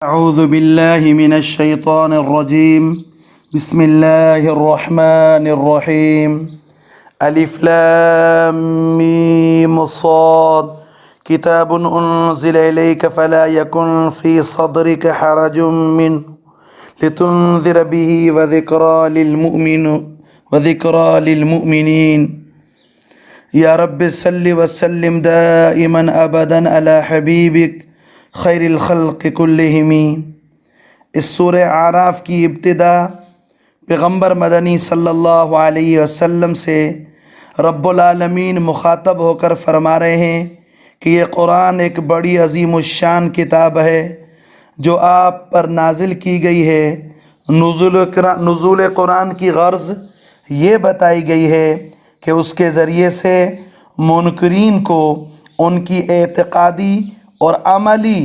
أعوذ بالله من الشيطان الرجيم. بسم الله الرحمن الرحيم. ألف لام ميم صاد كتاب أنزل إليك فلا يكن في صدرك حرج منه لتنذر به وذكرى للمؤمنين. یا رب صل وسلم دائما ابدا علی حبیبک خیر الخلق کلہم. اس سورہ اعراف کی ابتدا پیغمبر مدنی صلی اللہ علیہ وسلم سے رب العالمین مخاطب ہو کر فرما رہے ہیں کہ یہ قرآن ایک بڑی عظیم الشان کتاب ہے جو آپ پر نازل کی گئی ہے. نزول قرآن کی غرض یہ بتائی گئی ہے کہ اس کے ذریعے سے منکرین کو ان کی اعتقادی اور عملی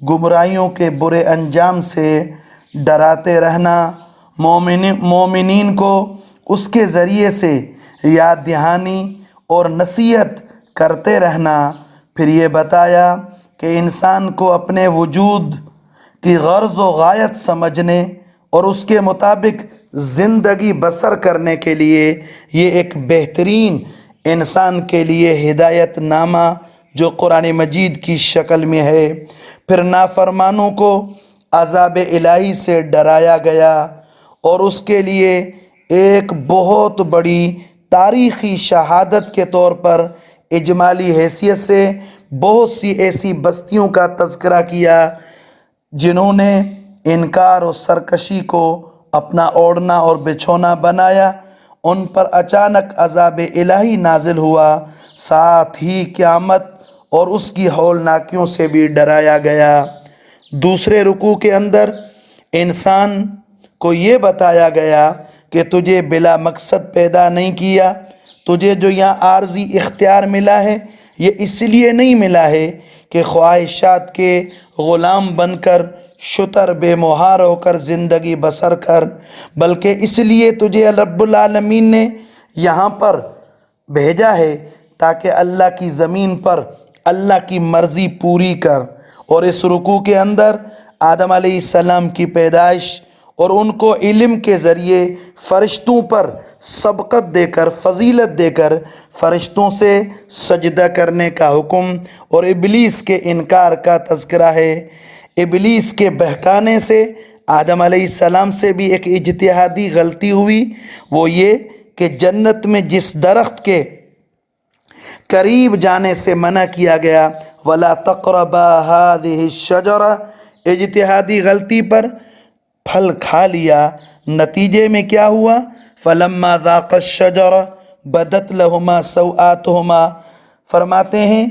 گمراہیوں کے برے انجام سے ڈراتے رہنا، مومنین کو اس کے ذریعے سے یاد دہانی اور نصیحت کرتے رہنا. پھر یہ بتایا کہ انسان کو اپنے وجود کی غرض و غایت سمجھنے اور اس کے مطابق زندگی بسر کرنے کے لیے یہ ایک بہترین انسان کے لیے ہدایت نامہ جو قرآن مجید کی شکل میں ہے. پھر نافرمانوں کو عذاب الہی سے ڈرایا گیا اور اس کے لیے ایک بہت بڑی تاریخی شہادت کے طور پر اجمالی حیثیت سے بہت سی ایسی بستیوں کا تذکرہ کیا جنہوں نے انکار و سرکشی کو اپنا اوڑھنا اور بچھونا بنایا. ان پر اچانک عذاب الہی نازل ہوا، ساتھ ہی قیامت اور اس کی ہولناکیوں سے بھی ڈرایا گیا. دوسرے رکوع کے اندر انسان کو یہ بتایا گیا کہ تجھے بلا مقصد پیدا نہیں کیا، تجھے جو یہاں عارضی اختیار ملا ہے یہ اس لیے نہیں ملا ہے کہ خواہشات کے غلام بن کر شتر بے مہار ہو کر زندگی بسر کر، بلکہ اس لیے تجھے رب العالمین نے یہاں پر بھیجا ہے تاکہ اللہ کی زمین پر اللہ کی مرضی پوری کر. اور اس رکوع کے اندر آدم علیہ السلام کی پیدائش اور ان کو علم کے ذریعے فرشتوں پر سبقت دے کر، فضیلت دے کر فرشتوں سے سجدہ کرنے کا حکم اور ابلیس کے انکار کا تذکرہ ہے. ابلیس کے بہکانے سے آدم علیہ السلام سے بھی ایک اجتہادی غلطی ہوئی، وہ یہ کہ جنت میں جس درخت کے قریب جانے سے منع کیا گیا وَلَا تَقْرَبَا هَذِهِ الشَّجَرَةَ، اجتہادی غلطی پر پھل کھا لیا. نتیجے میں کیا ہوا؟ فَلَمَّا ذَاقَ الشَّجَرَةَ بَدَتْ لَهُمَا سَوْآتُهُمَا، فرماتے ہیں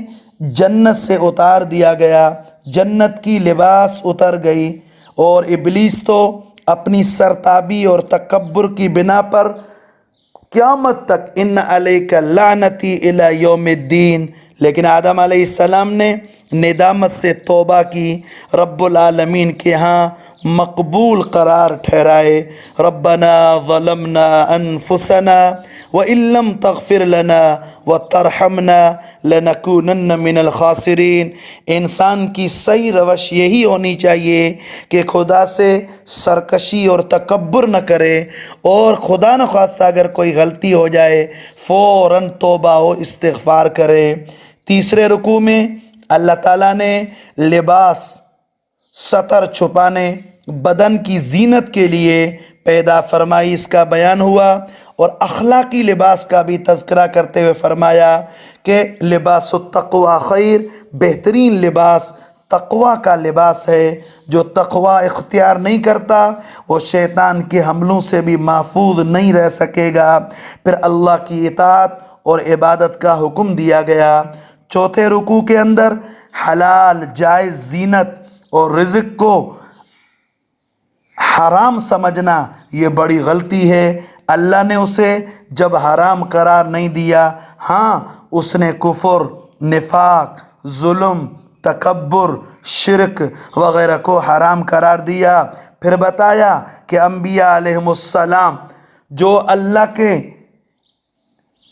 جنت سے اتار دیا گیا، جنت کی لباس اتر گئی اور ابلیس تو اپنی سرتابی اور تکبر کی بنا پر قیامت تک ان علیک لعنتی الی یوم الدین. لیکن آدم علیہ السلام نے ندامت سے توبہ کی، رب العالمین کے ہاں مقبول قرار ٹھہرائے. ربنا ظلمنا انفسنا وان لم تغفر لنا وترحمنا لنکونن من الخاسرین. انسان کی صحیح روش یہی ہونی چاہیے کہ خدا سے سرکشی اور تکبر نہ کرے، اور خدا نخواستہ اگر کوئی غلطی ہو جائے فوراً توبہ و استغفار کرے. تیسرے رکوع میں اللہ تعالیٰ نے لباس، ستر چھپانے، بدن کی زینت کے لیے پیدا فرمائی، اس کا بیان ہوا. اور اخلاقی لباس کا بھی تذکرہ کرتے ہوئے فرمایا کہ لباس التقوی خیر، بہترین لباس تقوی کا لباس ہے. جو تقوی اختیار نہیں کرتا وہ شیطان کے حملوں سے بھی محفوظ نہیں رہ سکے گا. پھر اللہ کی اطاعت اور عبادت کا حکم دیا گیا. چوتھے رکوع کے اندر حلال جائز زینت اور رزق کو حرام سمجھنا یہ بڑی غلطی ہے. اللہ نے اسے جب حرام قرار نہیں دیا، ہاں اس نے کفر، نفاق، ظلم، تکبر، شرک وغیرہ کو حرام قرار دیا. پھر بتایا کہ انبیاء علیہم السلام جو اللہ کے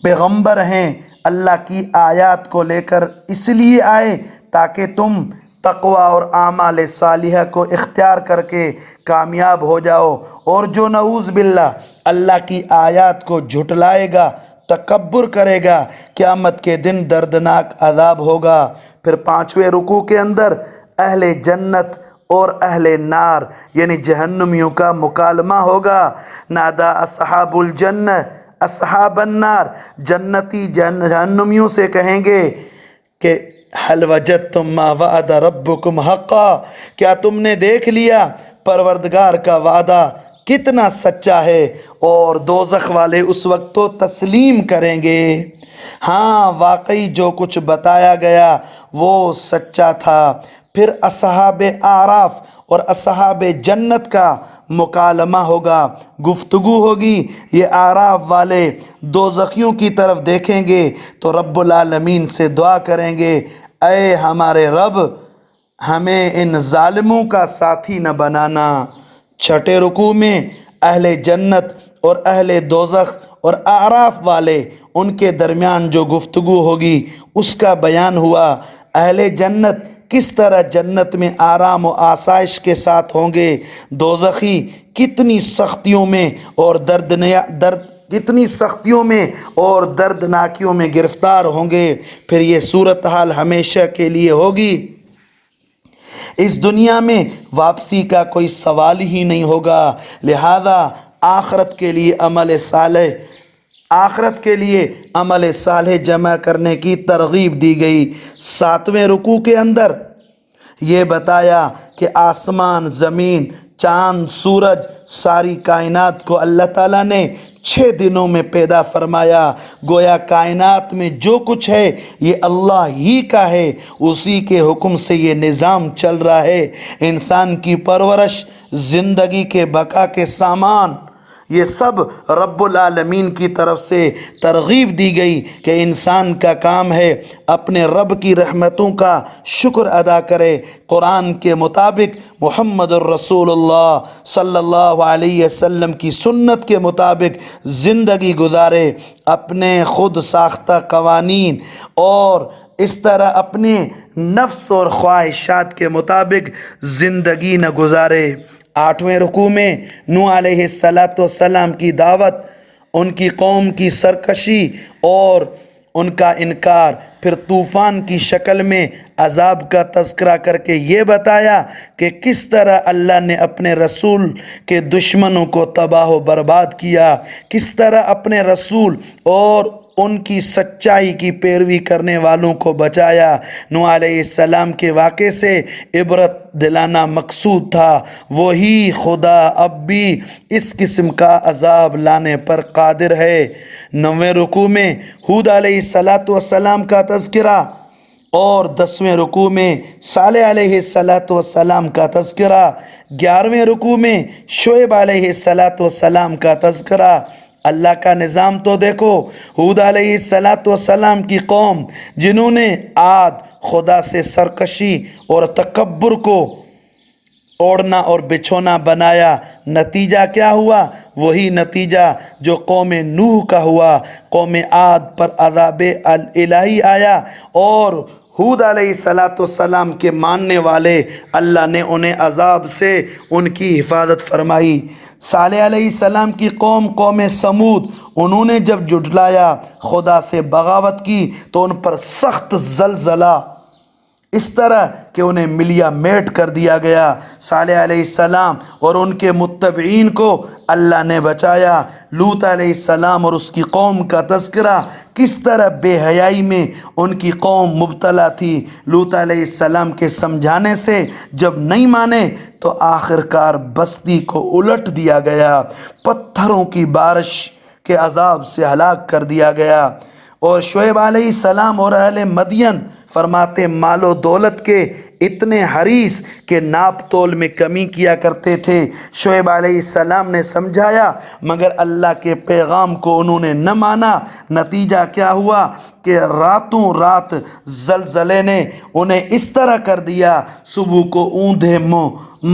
پیغمبر ہیں، اللہ کی آیات کو لے کر اس لیے آئے تاکہ تم تقوی اور اعمال صالحہ کو اختیار کر کے کامیاب ہو جاؤ، اور جو نعوذ باللہ اللہ کی آیات کو جھٹلائے گا، تکبر کرے گا، قیامت کے دن دردناک عذاب ہوگا۔ پھر 5ویں رکوع کے اندر اہل جنت اور اہل نار یعنی جہنمیوں کا مکالمہ ہوگا۔ نادا اصحاب الجنہ اصحاب النار، جنتی جہنمیوں سے کہیں گے کہ حل وجدتم ما وعد ربکم حقا، کیا تم نے دیکھ لیا پروردگار کا وعدہ کتنا سچا ہے؟ اور دوزخ والے اس وقت تو تسلیم کریں گے، ہاں واقعی جو کچھ بتایا گیا وہ سچا تھا۔ پھر اصحاب اعراف اور اصحاب جنت کا مکالمہ ہوگا، گفتگو ہوگی۔ یہ اعراف والے دوزخیوں کی طرف دیکھیں گے تو رب العالمین سے دعا کریں گے، اے ہمارے رب ہمیں ان ظالموں کا ساتھی نہ بنانا۔ 6 رکوع میں اہل جنت اور اہل دوزخ اور اعراف والے ان کے درمیان جو گفتگو ہوگی اس کا بیان ہوا۔ اہل جنت کس طرح جنت میں آرام و آسائش کے ساتھ ہوں گے، دوزخی کتنی سختیوں میں اور دردناکیوں میں گرفتار ہوں گے۔ پھر یہ صورتحال ہمیشہ کے لیے ہوگی، اس دنیا میں واپسی کا کوئی سوال ہی نہیں ہوگا۔ لہذا آخرت کے لیے عمل صالح جمع کرنے کی ترغیب دی گئی۔ 7ویں رکوع کے اندر یہ بتایا کہ آسمان، زمین، چاند، سورج، ساری کائنات کو اللہ تعالیٰ نے 6 دنوں میں پیدا فرمایا۔ گویا کائنات میں جو کچھ ہے یہ اللہ ہی کا ہے، اسی کے حکم سے یہ نظام چل رہا ہے۔ انسان کی پرورش، زندگی کے بقا کے سامان، یہ سب رب العالمین کی طرف سے ترغیب دی گئی کہ انسان کا کام ہے اپنے رب کی رحمتوں کا شکر ادا کرے، قرآن کے مطابق محمد الرسول اللہ صلی اللہ علیہ وسلم کی سنت کے مطابق زندگی گزارے، اپنے خود ساختہ قوانین اور اس طرح اپنے نفس اور خواہشات کے مطابق زندگی نہ گزارے۔ 8ویں رکوع میں نوح علیہ السلام کی دعوت، ان کی قوم کی سرکشی اور ان کا انکار، پھر طوفان کی شکل میں عذاب کا تذکرہ کر کے یہ بتایا کہ کس طرح اللہ نے اپنے رسول کے دشمنوں کو تباہ و برباد کیا، کس طرح اپنے رسول اور ان کی سچائی کی پیروی کرنے والوں کو بچایا۔ نوح علیہ السلام کے واقعے سے عبرت دلانا مقصود تھا، وہی خدا اب بھی اس قسم کا عذاب لانے پر قادر ہے۔ 9ویں رکوع میں ہود علیہ السلام کا تذکرہ اور 10ویں رکوع میں صالح علیہ السلام کا تذکرہ، 11ویں رکوع میں شعیب علیہ السلام کا تذکرہ۔ اللہ کا نظام تو دیکھو، ہود علیہ السلام کی قوم جنہوں نے عاد خدا سے سرکشی اور تکبر کو اوڑھنا اور بچھونا بنایا، نتیجہ کیا ہوا؟ وہی نتیجہ جو قوم نوح کا ہوا۔ قوم عاد پر عذاب الہی آیا اور ہود علیہ السلام کے ماننے والے اللہ نے انہیں عذاب سے ان کی حفاظت فرمائی۔ صالح علیہ السلام کی قوم سمود، انہوں نے جب جھٹلایا، خدا سے بغاوت کی تو ان پر سخت زلزلہ اس طرح کہ انہیں ملیا میٹ کر دیا گیا۔ صالح علیہ السلام اور ان کے متبعین کو اللہ نے بچایا۔ لوط علیہ السلام اور اس کی قوم کا تذکرہ، کس طرح بے حیائی میں ان کی قوم مبتلا تھی۔ لوط علیہ السلام کے سمجھانے سے جب نہیں مانے تو آخرکار بستی کو الٹ دیا گیا، پتھروں کی بارش کے عذاب سے ہلاک کر دیا گیا۔ اور شعیب علیہ السلام اور اہل مدین فرماتے مال و دولت کے اتنے حریص کہ ناپ تول میں کمی کیا کرتے تھے۔ شعیب علیہ السلام نے سمجھایا مگر اللہ کے پیغام کو انہوں نے نہ مانا۔ نتیجہ کیا ہوا کہ راتوں رات زلزلے نے انہیں اس طرح کر دیا، صبح کو اوندھے منہ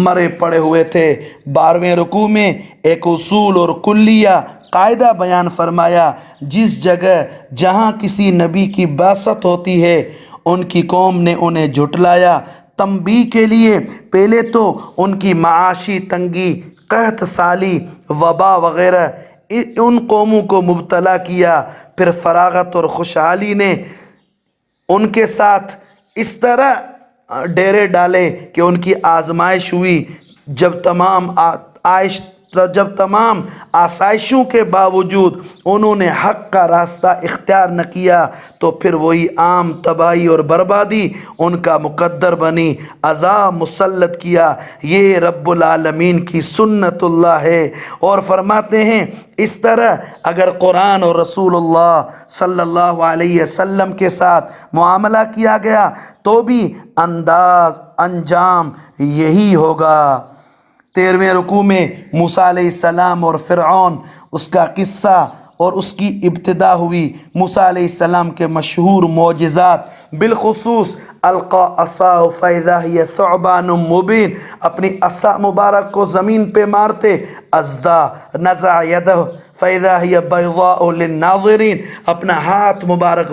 مرے پڑے ہوئے تھے۔ 12ویں رکوع میں ایک اصول اور کلیہ قاعدہ بیان فرمایا، جس جگہ جہاں کسی نبی کی بعثت ہوتی ہے ان کی قوم نے انہیں جھٹلایا، تنبیہ کے لیے پہلے تو ان کی معاشی تنگی، قحط سالی، وبا وغیرہ ان قوموں کو مبتلا کیا، پھر فراغت اور خوشحالی نے ان کے ساتھ اس طرح ڈیرے ڈالے کہ ان کی آزمائش ہوئی۔ جب تمام آسائشوں کے باوجود انہوں نے حق کا راستہ اختیار نہ کیا تو پھر وہی عام تباہی اور بربادی ان کا مقدر بنی، عذاب مسلط کیا۔ یہ رب العالمین کی سنت اللہ ہے۔ اور فرماتے ہیں اس طرح اگر قرآن اور رسول اللہ صلی اللہ علیہ وسلم کے ساتھ معاملہ کیا گیا تو بھی انجام یہی ہوگا۔ 13ویں رکوع میں موسیٰ علیہ السلام اور فرعون، اس کا قصہ اور اس کی ابتدا ہوئی۔ موسیٰ علیہ السلام کے مشہور معجزات، بالخصوص القا عصاہ فاذا ہی ثعبان مبین، اپنی عصا مبارک کو زمین پہ مارتے، ازدا نزع یدہ فاذا ہی بیضاء للناظرین، اپنا ہاتھ مبارک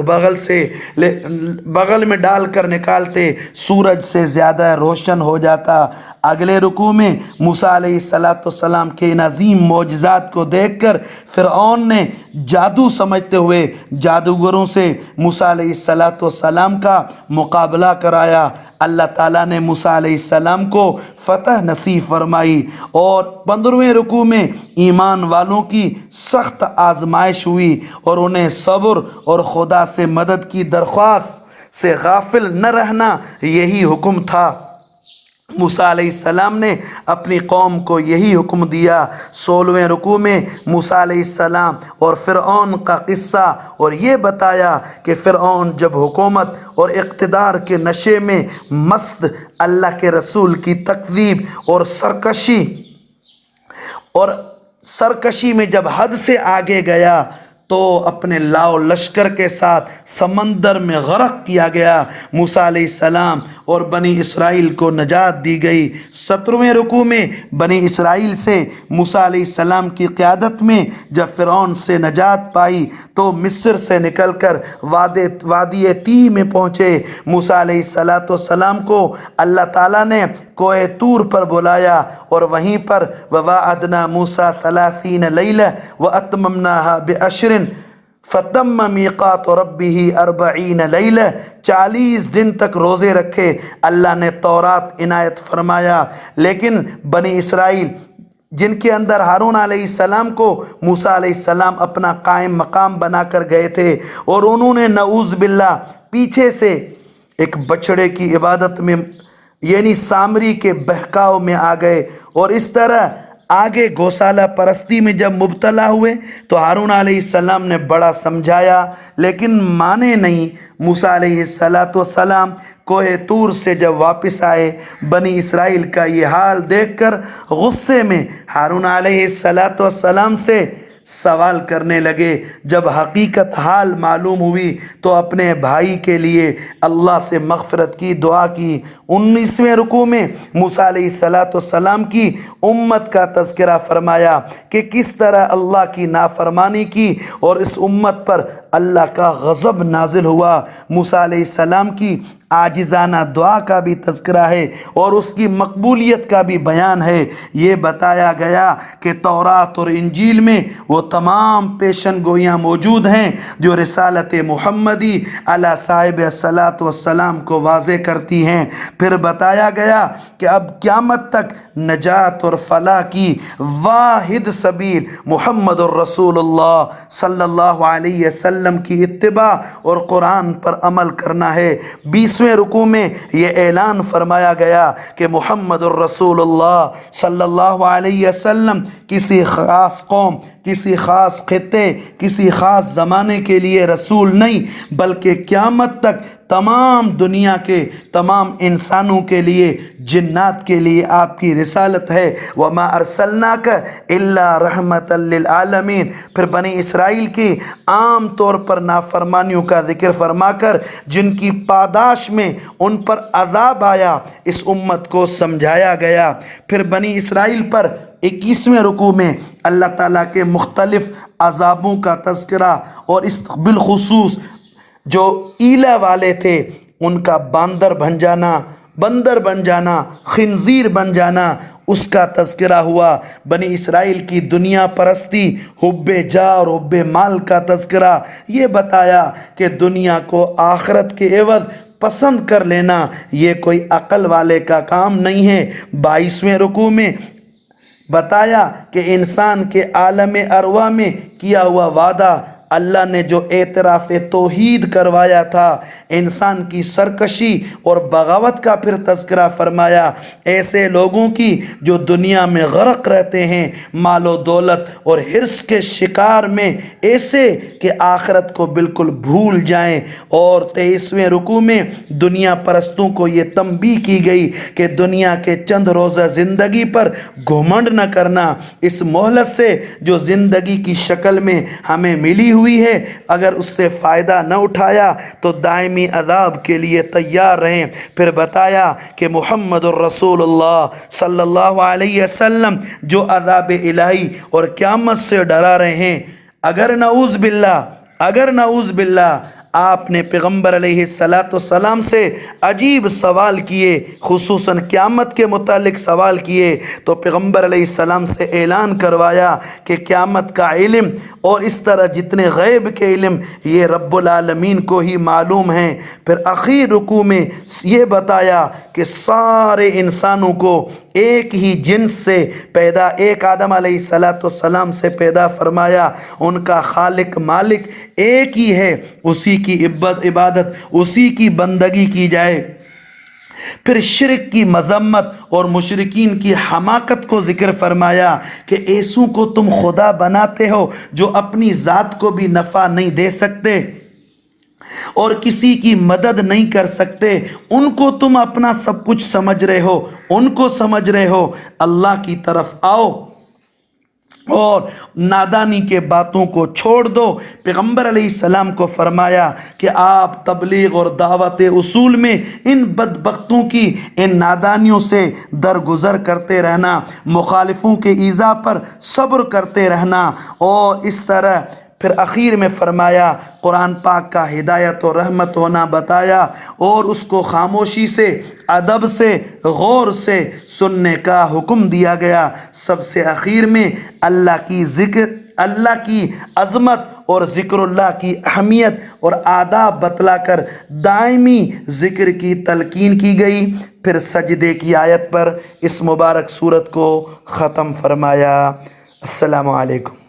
بغل میں ڈال کر نکالتے، سورج سے زیادہ روشن ہو جاتا۔ اگلے رکوع میں موسیٰ علیہ السلام کے ان عظیم معجزات کو دیکھ کر فرعون نے جادو سمجھتے ہوئے جادوگروں سے موسیٰ علیہ السلام کا مقابلہ کرایا۔ اللہ تعالیٰ نے موسیٰ علیہ السلام کو فتح نصیب فرمائی۔ اور 15ویں رکوع میں ایمان والوں کی سخت آزمائش ہوئی اور انہیں صبر اور خدا سے مدد کی درخواست سے غافل نہ رہنا یہی حکم تھا۔ موسیٰ علیہ السلام نے اپنی قوم کو یہی حکم دیا۔ 16ویں رکوع میں موسیٰ علیہ السلام اور فرعون کا قصہ اور یہ بتایا کہ فرعون جب حکومت اور اقتدار کے نشے میں مست اللہ کے رسول کی تکذیب اور سرکشی میں جب حد سے آگے گیا تو اپنے لاؤ لشکر کے ساتھ سمندر میں غرق کیا گیا۔ موسیٰ علیہ السلام اور بنی اسرائیل کو نجات دی گئی۔ 17ویں رکوع میں بنی اسرائیل سے موسیٰ علیہ السلام کی قیادت میں جب فرعون سے نجات پائی تو مصر سے نکل کر وادی تیہ میں پہنچے۔ موسیٰ علیہ السلام کو اللہ تعالیٰ نے کوہ طور پر بلایا اور وہیں پر وَوَعَدْنَا مُوسَىٰ 30 لَيْلَةً وَأَتْمَمْنَاهَا بِعَشْرٍ فَتَمَّ مِيقَاتُ رَبِّهِ 40 لَيْلَةً، 40 دن تک روزے رکھے۔ اللہ نے تورات عنایت فرمایا، لیکن بنی اسرائیل جن کے اندر ہارون علیہ السلام کو موسیٰ علیہ السلام اپنا قائم مقام بنا کر گئے تھے، اور انہوں نے نعوذ باللہ پیچھے سے ایک بچڑے کی عبادت میں یعنی سامری کے بہکاؤ میں آ گئے، اور اس طرح آگے گوسالہ پرستی میں جب مبتلا ہوئے تو ہارون علیہ السلام نے بڑا سمجھایا لیکن مانے نہیں۔ موسیٰ علیہ السلام کوہ طور سے جب واپس آئے، بنی اسرائیل کا یہ حال دیکھ کر غصے میں ہارون علیہ السلام سے سوال کرنے لگے۔ جب حقیقت حال معلوم ہوئی تو اپنے بھائی کے لیے اللہ سے مغفرت کی دعا کی۔ 19ویں رکوع میں موسیٰ علیہ السلام کی امت کا تذکرہ فرمایا کہ کس طرح اللہ کی نافرمانی کی اور اس امت پر اللہ کا غضب نازل ہوا۔ موسیٰ علیہ السلام کی عاجزانہ دعا کا بھی تذکرہ ہے اور اس کی مقبولیت کا بھی بیان ہے۔ یہ بتایا گیا کہ تورات اور انجیل میں وہ تمام پیشن گوئیاں موجود ہیں جو رسالت محمدی علی صاحب الصلاۃ والسلام کو واضح کرتی ہیں۔ پھر بتایا گیا کہ اب قیامت تک نجات اور فلاح کی واحد سبیل محمد الرسول اللہ صلی اللہ علیہ وسلم کی اتباع اور قرآن پر عمل کرنا ہے۔ 20ویں رکوع میں یہ اعلان فرمایا گیا کہ محمد الرسول اللہ صلی اللہ علیہ وسلم کسی خاص قوم، کسی خاص خطے، کسی خاص زمانے کے لیے رسول نہیں، بلکہ قیامت تک تمام دنیا کے تمام انسانوں کے لیے، جنات کے لیے آپ کی رسالت ہے۔ وَمَا أَرْسَلْنَاكَ إِلَّا رَحْمَةً لِلْعَالَمِينَ۔ پھر بنی اسرائیل کی عام طور پر نافرمانیوں کا ذکر فرما کر جن کی پاداش میں ان پر عذاب آیا، اس امت کو سمجھایا گیا۔ پھر بنی اسرائیل پر 21ویں رکوع میں اللہ تعالیٰ کے مختلف عذابوں کا تذکرہ اور اس بالخصوص جو ایلہ والے تھے ان کا باندر بن جانا، بندر بن جانا، خنزیر بن جانا، اس کا تذکرہ ہوا۔ بنی اسرائیل کی دنیا پرستی، حب جاہ اور حب مال کا تذکرہ، یہ بتایا کہ دنیا کو آخرت کے عوض پسند کر لینا یہ کوئی عقل والے کا کام نہیں ہے۔ 22ویں رکوع میں بتایا کہ انسان کے عالم ارواح میں کیا ہوا وعدہ، اللہ نے جو اعتراف توحید کروایا تھا، انسان کی سرکشی اور بغاوت کا پھر تذکرہ فرمایا، ایسے لوگوں کی جو دنیا میں غرق رہتے ہیں مال و دولت اور حرص کے شکار میں، ایسے کہ آخرت کو بالکل بھول جائیں۔ اور 23ویں رکوع میں دنیا پرستوں کو یہ تنبیہ کی گئی کہ دنیا کے چند روزہ زندگی پر گھمنڈ نہ کرنا، اس مہلت سے جو زندگی کی شکل میں ہمیں ملی ہوئی ہے، اگر اس سے فائدہ نہ اٹھایا تو دائمی عذاب کے لیے تیار رہیں۔ پھر بتایا کہ محمد الرسول اللہ صلی اللہ علیہ وسلم جو عذاب الہی اور قیامت سے ڈرا رہے ہیں، اگر نعوذ باللہ آپ نے پیغمبر علیہ السلام سے عجیب سوال کیے، خصوصاً قیامت کے متعلق سوال کیے، تو پیغمبر علیہ السلام سے اعلان کروایا کہ قیامت کا علم اور اس طرح جتنے غیب کے علم یہ رب العالمین کو ہی معلوم ہیں۔ پھر اخیر رکوع میں یہ بتایا کہ سارے انسانوں کو ایک ہی جنس سے پیدا، ایک آدم علیہ السلام سے پیدا فرمایا، ان کا خالق مالک ایک ہی ہے، اسی کی عبادت، اسی کی بندگی کی جائے۔ پھر شرک کی مذمت اور مشرکین کی حماقت کو ذکر فرمایا کہ ایسوں کو تم خدا بناتے ہو جو اپنی ذات کو بھی نفع نہیں دے سکتے اور کسی کی مدد نہیں کر سکتے، ان کو تم اپنا سب کچھ سمجھ رہے ہو، ان کو سمجھ رہے ہو۔ اللہ کی طرف آؤ اور نادانی کے باتوں کو چھوڑ دو۔ پیغمبر علیہ السلام کو فرمایا کہ آپ تبلیغ اور دعوت اصول میں ان بدبختوں کی، ان نادانیوں سے درگزر کرتے رہنا، مخالفوں کے ایذا پر صبر کرتے رہنا، اور اس طرح پھر اخیر میں فرمایا قرآن پاک کا ہدایت و رحمت ہونا بتایا، اور اس کو خاموشی سے، ادب سے، غور سے سننے کا حکم دیا گیا۔ سب سے اخیر میں اللہ کی عظمت اور ذکر اللہ کی اہمیت اور آداب بتلا کر دائمی ذکر کی تلقین کی گئی۔ پھر سجدے کی آیت پر اس مبارک سورت کو ختم فرمایا۔ السلام علیکم۔